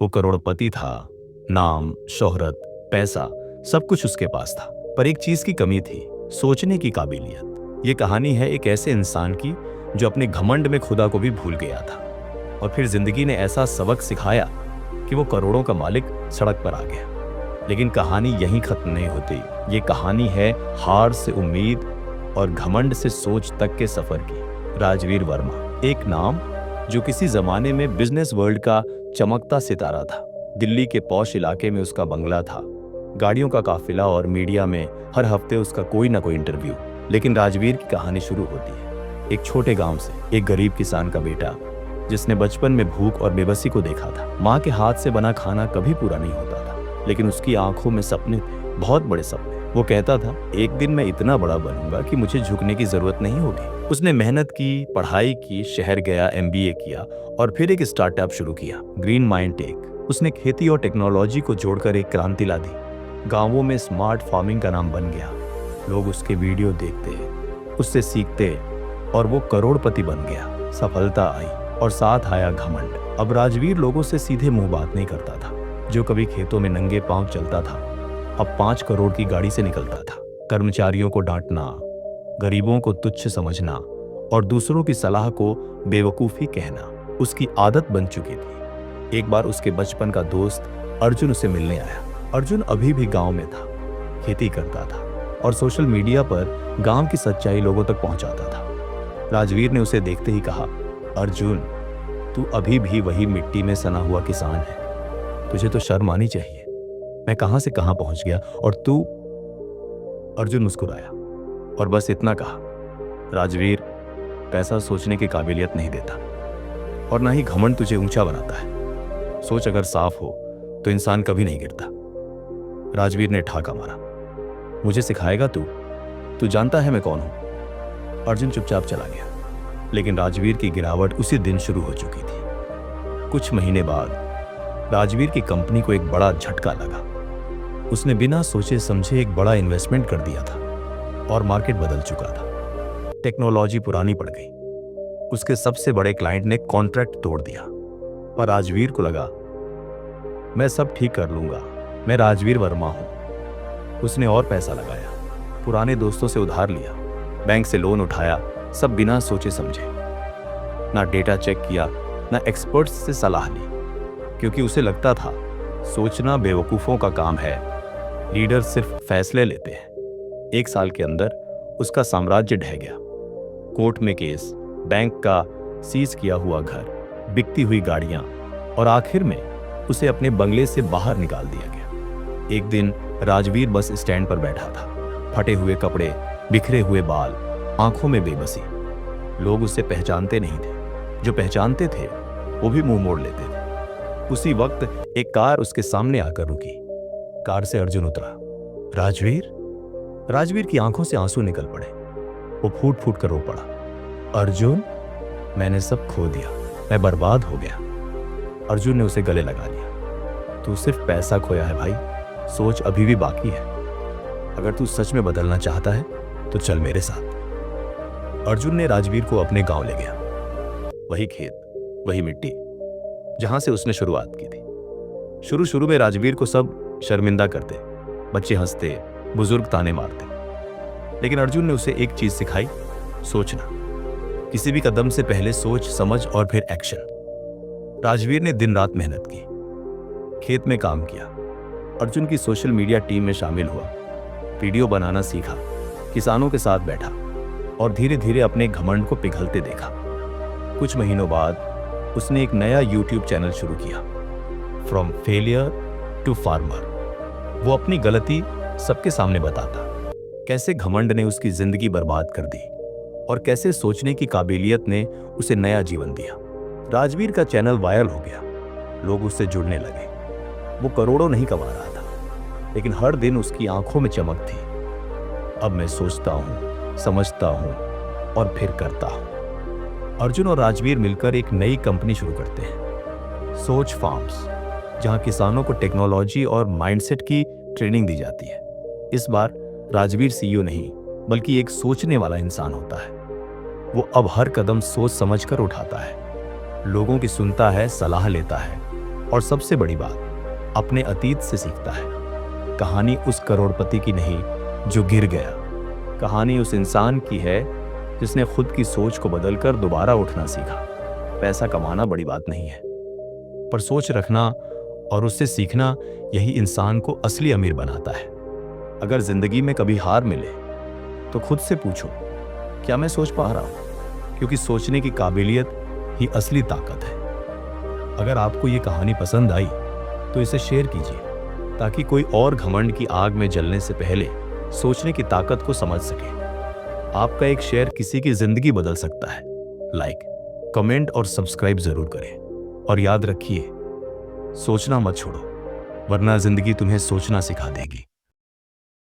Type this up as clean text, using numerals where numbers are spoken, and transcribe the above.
वो करोड़पति था। नाम, शोहरत, पैसा, सब कुछ उसके पास था। पर एक चीज की कमी थी, सोचने की काबिलियत। ये कहानी है एक ऐसे इंसान की जो अपने घमंड में खुदा को भी भूल गया था, और फिर जिंदगी ने ऐसा सबक सिखाया कि वो करोड़ों का मालिक सड़क पर आ गया। लेकिन कहानी यहीं खत्म नहीं होती। ये कहानी है हार से उम्मीद और घमंड से सोच तक के सफर की। राजवीर वर्मा, एक नाम जो किसी जमाने में बिजनेस वर्ल्ड का चमकता सितारा था। दिल्ली के पॉश इलाके में उसका बंगला था, गाड़ियों का काफिला और मीडिया में हर हफ्ते उसका कोई ना कोई इंटरव्यू। लेकिन राजवीर की कहानी शुरू होती है एक छोटे गांव से। एक गरीब किसान का बेटा जिसने बचपन में भूख और बेबसी को देखा था। माँ के हाथ से बना खाना कभी पूरा नहीं होता था, लेकिन उसकी आंखों में सपने थे, बहुत बड़े सपने। वो कहता था, एक दिन मैं इतना बड़ा बनूंगा कि मुझे झुकने की जरूरत नहीं होगी। उसने मेहनत की, पढ़ाई की, शहर गया, MBA किया और फिर एक स्टार्टअप शुरू किया, ग्रीन माइंड टेक। उसने खेती और टेक्नोलॉजी को जोड़कर एक क्रांति ला दी। गांवों में स्मार्ट फार्मिंग का नाम बन गया। लोग उसके वीडियो देखते, उससे सीखते और वो करोड़पति बन गया। सफलता आई और साथ आया घमंड। अब राजवीर लोगों से सीधे मुंह बात नहीं करता था। जो कभी खेतों में नंगे पांव चलता था, अब 5 करोड़ की गाड़ी से निकलता था। कर्मचारियों को डांटना, गरीबों को तुच्छ समझना और दूसरों की सलाह को बेवकूफी कहना उसकी आदत बन चुकी थी। एक बार उसके बचपन का दोस्त अर्जुन उसे मिलने आया। अर्जुन अभी भी गांव में था, खेती करता था और सोशल मीडिया पर गांव की सच्चाई लोगों तक पहुंचाता था। राजवीर ने उसे देखते ही कहा, अर्जुन, तू अभी भी वही मिट्टी में सना हुआ किसान है। तुझे तो शर्म आनी चाहिए। मैं कहां से कहां पहुंच गया और तू। अर्जुन मुस्कुराया और बस इतना कहा, राजवीर, पैसा सोचने की काबिलियत नहीं देता और ना ही घमंड तुझे ऊंचा बनाता है। सोच अगर साफ हो तो इंसान कभी नहीं गिरता। राजवीर ने ठाका मारा, मुझे सिखाएगा तू? तू जानता है मैं कौन हूं? अर्जुन चुपचाप चला गया। लेकिन राजवीर की गिरावट उसी दिन शुरू हो चुकी थी। कुछ महीने बाद राजवीर की कंपनी को एक बड़ा झटका लगा। उसने बिना सोचे समझे एक बड़ा इन्वेस्टमेंट कर दिया था और मार्केट बदल चुका था। टेक्नोलॉजी पुरानी पड़ गई। उसके सबसे बड़े क्लाइंट ने कॉन्ट्रैक्ट तोड़ दिया। पर राजवीर को लगा, मैं सब ठीक कर लूंगा, मैं राजवीर वर्मा हूं। उसने और पैसा लगाया, पुराने दोस्तों से उधार लिया, बैंक से लोन उठाया, सब बिना सोचे समझे। ना डेटा चेक किया, ना एक्सपर्ट्स से सलाह ली, क्योंकि उसे लगता था सोचना बेवकूफों का काम है, लीडर सिर्फ फैसले लेते हैं। 1 साल के अंदर उसका साम्राज्य ढह गया। कोर्ट में केस, बैंक का सीज किया हुआ घर, बिकती हुई गाड़ियां और आखिर में उसे अपने बंगले से बाहर निकाल दिया गया। एक दिन राजवीर बस स्टैंड पर बैठा था, फटे हुए कपड़े, बिखरे हुए बाल, आंखों में बेबसी। लोग उसे पहचानते नहीं थे, जो पहचानते थे वो भी मुंह मोड़ लेते थे। उसी वक्त एक कार उसके सामने आकर रुकी। कार से अर्जुन उतरा। राजवीर? राजवीर की आंखों से आंसू निकल पड़े। वो फूट फूट कर रो पड़ा। अर्जुन, मैंने सब खो दिया, मैं बर्बाद हो गया। अर्जुन ने उसे गले लगा लिया। तू सिर्फ पैसा खोया है भाई, सोच अभी भी बाकी है। अगर तू सच में बदलना चाहता है तो चल मेरे साथ। अर्जुन ने राजवीर को अपने गांव ले गया। वही खेत, वही मिट्टी, जहां से उसने शुरुआत की थी। शुरू में राजवीर को सब शर्मिंदा करते, बच्चे हंसते, बुजुर्ग ताने मारते। लेकिन अर्जुन ने उसे एक चीज सिखाई, सोचना। किसी भी कदम से पहले सोच समझ और फिर एक्शन। राजवीर ने दिन रात मेहनत की, खेत में काम किया, अर्जुन की सोशल मीडिया टीम में शामिल हुआ, वीडियो बनाना सीखा, किसानों के साथ बैठा और धीरे धीरे अपने घमंड को पिघलते देखा। कुछ महीनों बाद उसने एक नया YouTube चैनल शुरू किया, फ्रॉम फेलियर टू फार्मर। वो अपनी गलती सबके सामने बताता, कैसे घमंड ने उसकी जिंदगी बर्बाद कर दी और कैसे सोचने की काबिलियत ने उसे नया जीवन दिया। राजवीर का चैनल वायरल हो गया, लोग उससे जुड़ने लगे। वो करोड़ों नहीं कमा रहा था, लेकिन हर दिन उसकी आंखों में चमक थी। अब मैं सोचता हूं, समझता हूं और फिर करता हूं। अर्जुन और राजवीर मिलकर एक नई कंपनी शुरू करते हैं, सोच फार्म्स, जहां किसानों को टेक्नोलॉजी और माइंडसेट की ट्रेनिंग दी जाती है। इस बार राजवीर CEO नहीं, बल्कि एक सोचने वाला इंसान होता है। वो अब हर कदम सोच समझकर उठाता है, लोगों की सुनता है, सलाह लेता है और सबसे बड़ी बात, अपने अतीत से सीखता है। कहानी उस करोड़पति की नहीं जो गिर गया, कहानी उस इंसान की है जिसने खुद की सोच को बदलकर दोबारा उठना सीखा। पैसा कमाना बड़ी बात नहीं है, पर सोच रखना और उससे सीखना, यही इंसान को असली अमीर बनाता है। अगर जिंदगी में कभी हार मिले तो खुद से पूछो, क्या मैं सोच पा रहा हूं? क्योंकि सोचने की काबिलियत ही असली ताकत है। अगर आपको ये कहानी पसंद आई तो इसे शेयर कीजिए, ताकि कोई और घमंड की आग में जलने से पहले सोचने की ताकत को समझ सके। आपका एक शेयर किसी की जिंदगी बदल सकता है। लाइक, कमेंट और सब्सक्राइब जरूर करें। और याद रखिए, सोचना मत छोड़ो, वरना जिंदगी तुम्हें सोचना सिखा देगी।